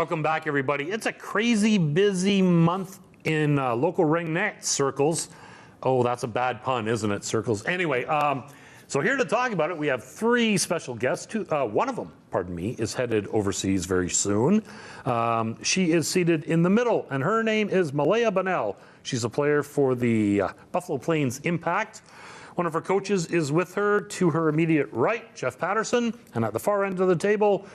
Welcome back, everybody. It's a crazy busy month in local Ringette circles. Oh, that's a bad pun, isn't it, circles? Anyway, so here to talk about it, we have three special guests. One of them, pardon me, is headed overseas very soon. She is seated in the middle, and her name is Malaea Bonnell. She's a player for the Buffalo Plains Impact. One of her coaches is with her to her immediate right, Jeff Paterson, and at the far end of the table,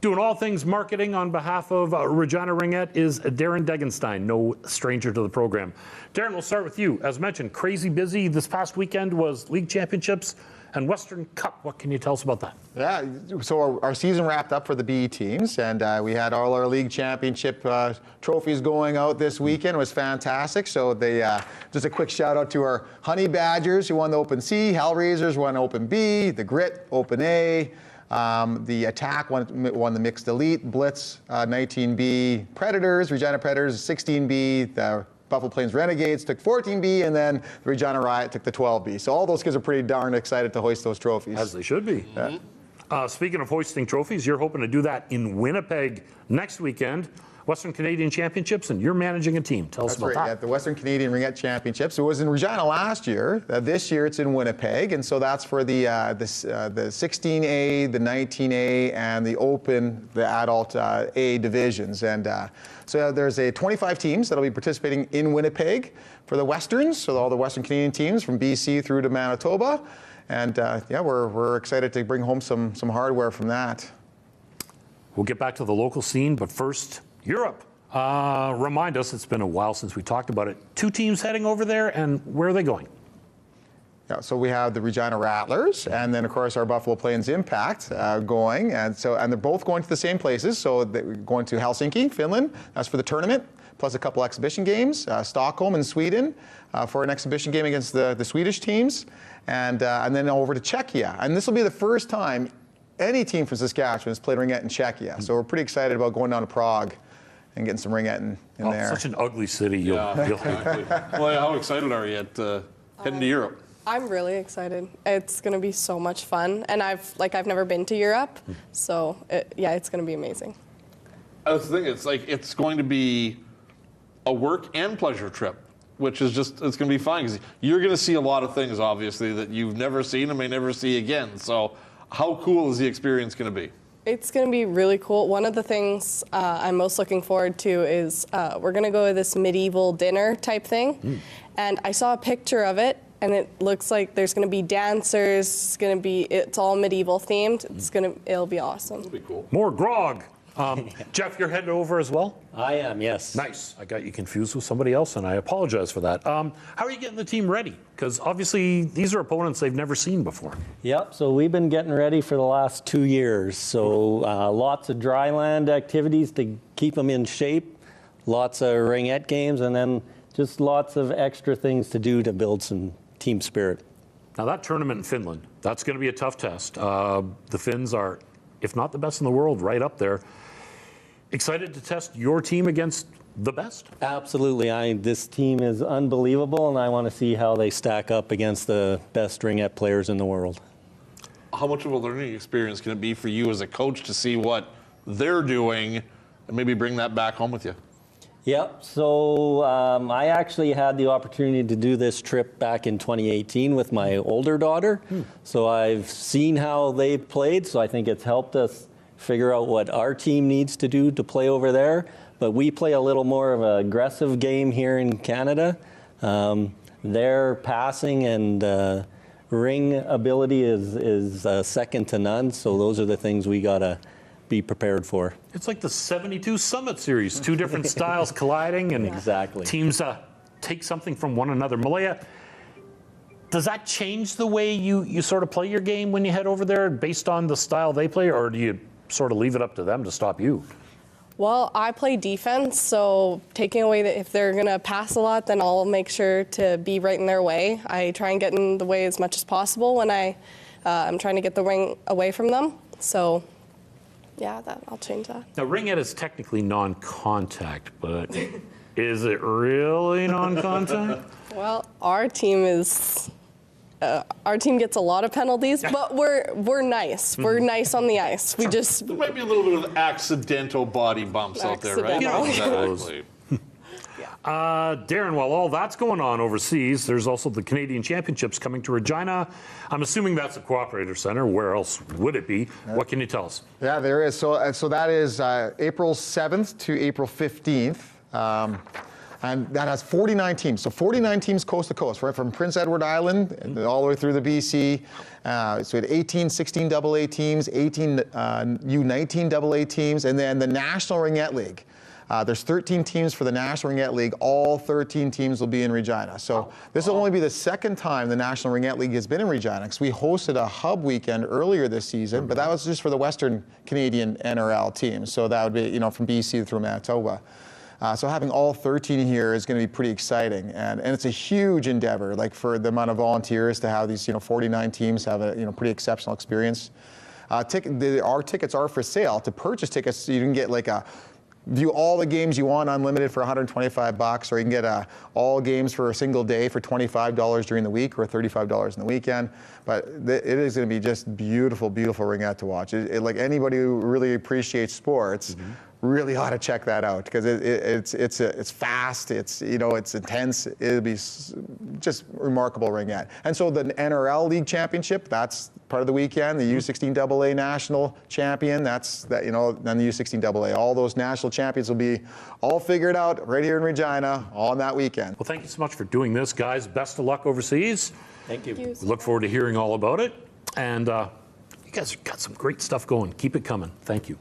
doing all things marketing on behalf of Regina Ringette is Darin Degenstein, no stranger to the program. Darin, we'll start with you. As mentioned, crazy busy. This past weekend was League Championships and Western Cup. What can you tell us about that? Yeah, so our season wrapped up for the BE teams, and we had all our League Championship trophies going out this weekend. It was fantastic. So just a quick shout out to our Honey Badgers who won the Open C, Hellraisers won Open B, the Grit Open A. The Attack won the Mixed Elite, Blitz 19B, Predators, Regina Predators 16B, the Buffalo Plains Renegades took 14B, and then the Regina Riot took the 12B. So all those kids are pretty darn excited to hoist those trophies. As they should be. Speaking of hoisting trophies, you're hoping to do that in Winnipeg next weekend. Western Canadian Championships, and you're managing a team. Tell us about that. Yeah, the Western Canadian Ringette Championships. It was in Regina last year. This year it's in Winnipeg, and so that's for the 16A, the 19A, and the Open, the Adult A divisions. And so there's 25 teams that'll be participating in Winnipeg for the Westerns, so all the Western Canadian teams from BC through to Manitoba. And yeah, we're excited to bring home some hardware from that. We'll get back to the local scene, but first, Europe. Remind us, it's been a while since we talked about it. Two teams heading over there, and where are they going? Yeah, so we have the Regina Rattlers, and then of course our Buffalo Plains Impact going, and they're both going to the same places. So they're going to Helsinki, Finland. That's for the tournament, plus a couple exhibition games. Stockholm in Sweden for an exhibition game against the Swedish teams, and then over to Czechia. And this will be the first time any team from Saskatchewan has played Ringette in Czechia. So we're pretty excited about going down to Prague and getting some Ringette in there. Such an ugly city. Exactly. Well, how excited are you at heading to Europe? I'm really excited. It's going to be so much fun, and I've never been to Europe, so yeah, it's going to be amazing. That's the thing. It's going to be a work and pleasure trip, which is it's going to be fun because you're going to see a lot of things, obviously, that you've never seen and may never see again. So, how cool is the experience going to be? It's going to be really cool. One of the things I'm most looking forward to is we're going to go to this medieval dinner type thing. And I saw a picture of it, and it looks like there's going to be dancers. It's all medieval themed. It'll be awesome. It'll be cool. More grog. Jeff, you're headed over as well? I am, yes. Nice. I got you confused with somebody else, and I apologize for that. How are you getting the team ready? Because obviously these are opponents they've never seen before. Yep, so we've been getting ready for the last 2 years. So lots of dry land activities to keep them in shape, lots of Ringette games, and then just lots of extra things to do to build some team spirit. Now that tournament in Finland, that's going to be a tough test. The Finns are, if not the best in the world, right up there. Excited to test your team against the best? Absolutely. This team is unbelievable, and I want to see how they stack up against the best Ringette players in the world. How much of a learning experience can it be for you as a coach to see what they're doing and maybe bring that back home with you? Yep, so I actually had the opportunity to do this trip back in 2018 with my older daughter. So I've seen how they played, so I think it's helped us figure out what our team needs to do to play over there. But we play a little more of an aggressive game here in Canada. Their passing and ring ability is second to none, so those are the things we got to be prepared for. It's like the 72 Summit Series, two different styles colliding, and exactly. Teams take something from one another. Malaea, does that change the way you sort of play your game when you head over there based on the style they play, or do you sort of leave it up to them to stop you? Well, I play defense, so taking away if they're going to pass a lot, then I'll make sure to be right in their way. I try and get in the way as much as possible when I'm trying to get the ring away from them. So yeah, I'll change that. Now, Ringette is technically non-contact, but is it really non-contact? Well, our team is our team gets a lot of penalties, but we're nice. We're nice on the ice. We just There might be a little bit of accidental body bumps out there, right? Accidental. Exactly. Darin, while all that's going on overseas, there's also the Canadian Championships coming to Regina. I'm assuming that's a Cooperator Center. Where else would it be? What can you tell us? Yeah, there is. So that is April 7th to April 15th. And that has 49 teams. So 49 teams coast to coast, right from Prince Edward Island all the way through the BC. So we had 18 16 AA teams, 18 U19 AA teams, and then the National Ringette League. There's 13 teams for the National Ringette League. All 13 teams will be in Regina. So this will only be the second time the National Ringette League has been in Regina, because we hosted a hub weekend earlier this season, but that was just for the Western Canadian NRL teams. So that would be, from BC through Manitoba. So having all 13 here is going to be pretty exciting, and it's a huge endeavor. Like for the amount of volunteers to have these 49 teams have a pretty exceptional experience. Our tickets are for sale. To purchase tickets, you can get view all the games you want unlimited for $125, or you can get all games for a single day for $25 during the week, or $35 in the weekend. But it is going to be just beautiful, beautiful Ringette to watch. Like anybody who really appreciates sports. Really ought to check that out, because it's fast, it's intense. It'll be just remarkable Ringette. And so the NRL League Championship, that's part of the weekend. The U16 AA National Champion, then the U16 AA. All those national champions will be all figured out right here in Regina on that weekend. Well, thank you so much for doing this, guys. Best of luck overseas. Thank you. Thank you. We look forward to hearing all about it. And you guys got some great stuff going. Keep it coming. Thank you.